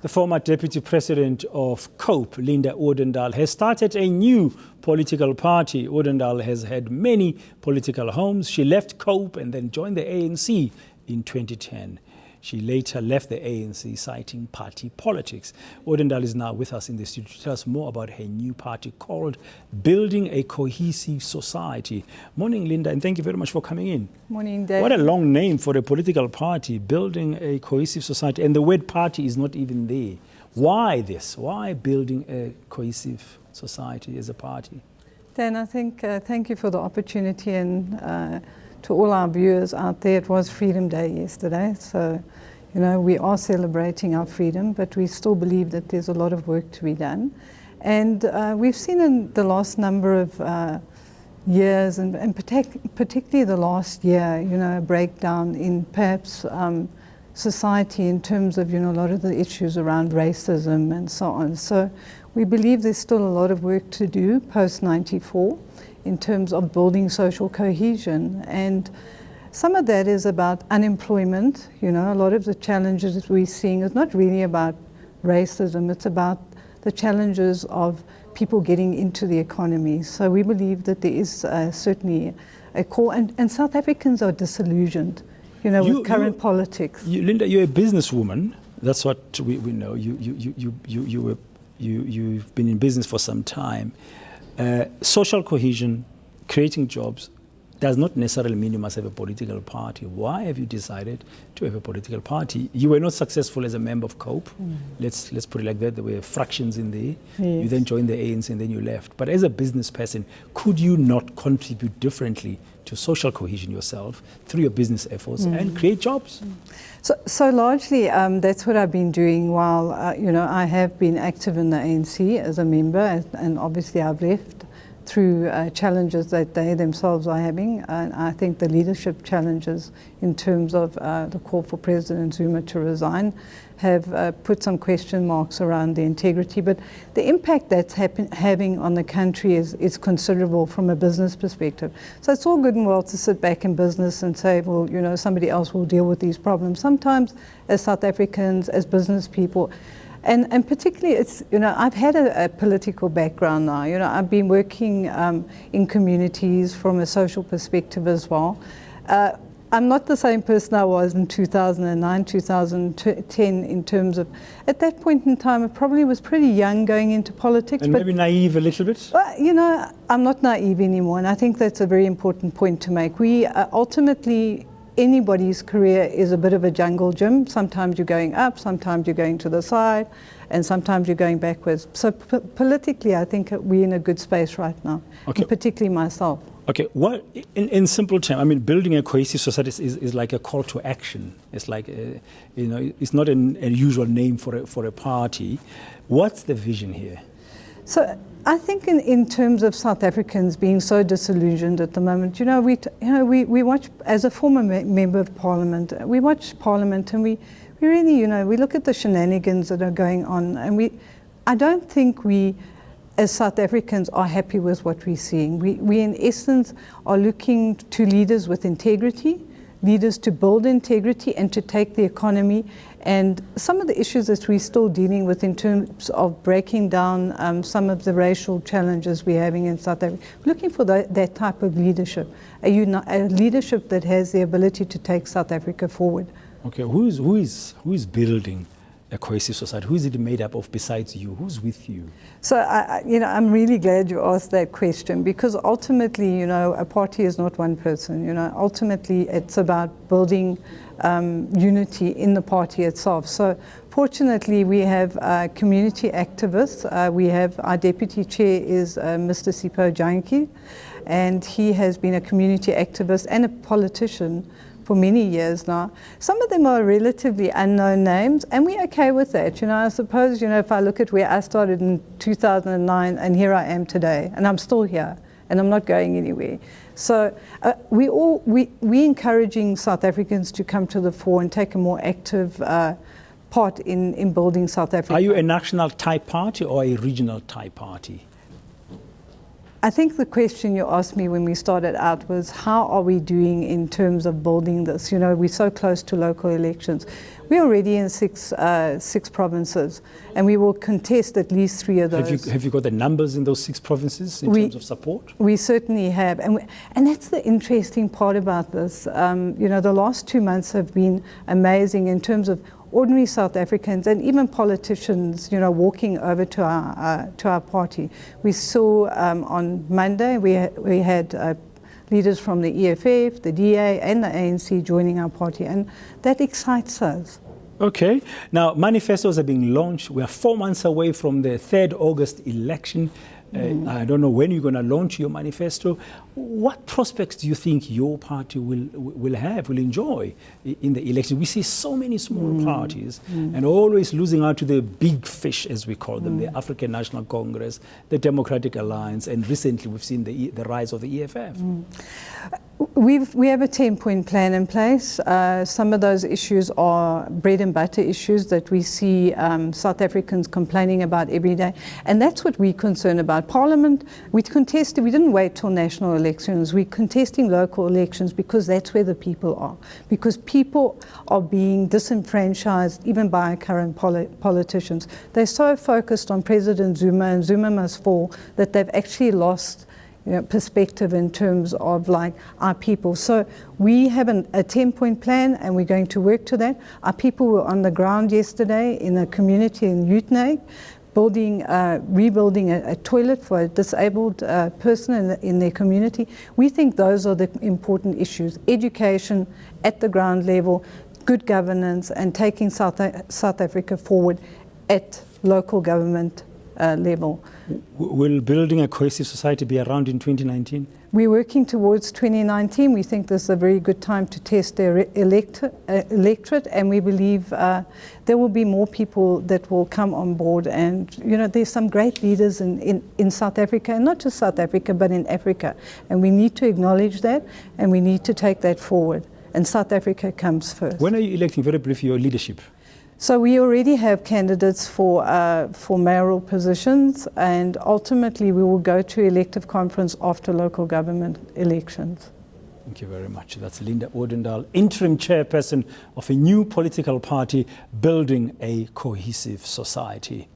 The former Deputy President of COPE, Lynda Odendaal, has started a new political party. Odendaal has had many political homes. She left COPE and then joined the ANC in 2010. She later left the ANC, citing party politics. Odendaal is now with us in the studio to tell us more about her new party called Building a Cohesive Society. Morning, Lynda, and thank you very much for coming in. Morning, Dave. What a long name for a political party, Building a Cohesive Society, and the word party is not even there. Why this? Why building a cohesive society as a party? Dan, I think, thank you for the opportunity, and to all our viewers out there, it was Freedom Day yesterday, so you know we are celebrating our freedom, but we still believe that there's a lot of work to be done. And we've seen in the last number of years, and particularly the last year, you know, a breakdown in perhaps society in terms of, you know, a lot of the issues around racism and so on. So we believe there's still a lot of work to do post-94 in terms of building social cohesion. And some of that is about unemployment. You know, a lot of the challenges that we're seeing is not really about racism, it's about the challenges of people getting into the economy. So we believe that there is certainly a call, and South Africans are disillusioned, you know, with current politics. Lynda, you're a businesswoman. That's what we know. You've been in business for some time. Social cohesion, creating jobs, does not necessarily mean you must have a political party. Why have you decided to have a political party? You were not successful as a member of COPE. Let's put it like that. There were fractions in there. Yes. You then joined the ANC and then you left. But as a business person, could you not contribute differently to social cohesion yourself through your business efforts and create jobs? So largely, that's what I've been doing while, you know, I have been active in the ANC as a member, and obviously I've left through challenges that they themselves are having. And I think the leadership challenges in terms of the call for President Zuma to resign have put some question marks around the integrity. But the impact that's having on the country is considerable from a business perspective. So it's all good and well to sit back in business and say, well, you know, somebody else will deal with these problems. Sometimes as South Africans, as business people, and particularly, it's, you know, I've had a political background now. You know, I've been working in communities from a social perspective as well. I'm not the same person I was in 2009, 2010 in terms of, at that point in time, I probably was pretty young going into politics. And maybe naive a little bit? Well, you know, I'm not naive anymore, and I think that's a very important point to make. We ultimately, anybody's career is a bit of a jungle gym. Sometimes you're going up, sometimes you're going to the side, and sometimes you're going backwards. So politically, I think we're in a good space right now, okay. And particularly myself. Okay, well, in simple terms, I mean, building a cohesive society is like a call to action. It's like, you know, it's not a usual name for a party. What's the vision here? So I think in terms of South Africans being so disillusioned at the moment, you know, we watch, as a former member of Parliament, we watch Parliament and we really, you know, we look at the shenanigans that are going on, and I don't think we, as South Africans, are happy with what we're seeing. We in essence are looking to leaders with integrity, leaders to build integrity and to take the economy. And some of the issues that we're still dealing with in terms of breaking down some of the racial challenges we're having in South Africa, looking for that type of leadership, a leadership that has the ability to take South Africa forward. Okay, who is building a cohesive society? Who is it made up of besides you? Who's with you? So, you know, I'm really glad you asked that question, because ultimately, you know, a party is not one person. You know, ultimately, it's about building unity in the party itself. So, fortunately, we have community activists. We have our deputy chair is Mr. Sipho Janki, and he has been a community activist and a politician for many years now. Some of them are relatively unknown names, and we're okay with that. You know, I suppose, you know, if I look at where I started in 2009 and here I am today, and I'm still here, and I'm not going anywhere. So we're encouraging South Africans to come to the fore and take a more active part in building South Africa. Are you a national type party or a regional type party? I think the question you asked me when we started out was, how are we doing in terms of building this? You know, we're so close to local elections. We're already in six provinces, and we will contest at least 3 of those. Have you got the numbers in those 6 provinces in terms of support? We certainly have, and that's the interesting part about this. You know, the last 2 months have been amazing in terms of ordinary South Africans and even politicians, you know, walking over to our party. We saw on Monday we had leaders from the EFF, the DA and the ANC joining our party, and that excites us. Okay. Now, manifestos are being launched. We are 4 months away from the 3rd August election. I don't know when you're going to launch your manifesto. What prospects do you think your party will enjoy in the election? We see so many small parties and always losing out to the big fish, as we call them, the African National Congress, the Democratic Alliance, and recently we've seen the rise of the EFF. We have a 10-point plan in place. Some of those issues are bread and butter issues that we see South Africans complaining about every day, and that's what we're concerned about. Parliament, we contested, we didn't wait till national elections, we're contesting local elections because that's where the people are. Because people are being disenfranchised even by our current politicians. They're so focused on President Zuma and Zuma must fall that they've actually lost perspective in terms of like our people. So we have a 10-point plan, and we're going to work to that. Our people were on the ground yesterday in a community in Utnag, rebuilding a toilet for a disabled person in their community. We think those are the important issues: education at the ground level, good governance, and taking South Africa forward at local government level. Will building a cohesive society be around in 2019? We're working towards 2019. We think this is a very good time to test their electorate, and we believe there will be more people that will come on board. And you know, there's some great leaders in South Africa, and not just South Africa, but in Africa. And we need to acknowledge that, and we need to take that forward. And South Africa comes first. When are you electing, very briefly, your leadership? So we already have candidates for mayoral positions, and ultimately we will go to elective conference after local government elections. Thank you very much. That's Lynda Odendaal, interim chairperson of a new political party building a cohesive society.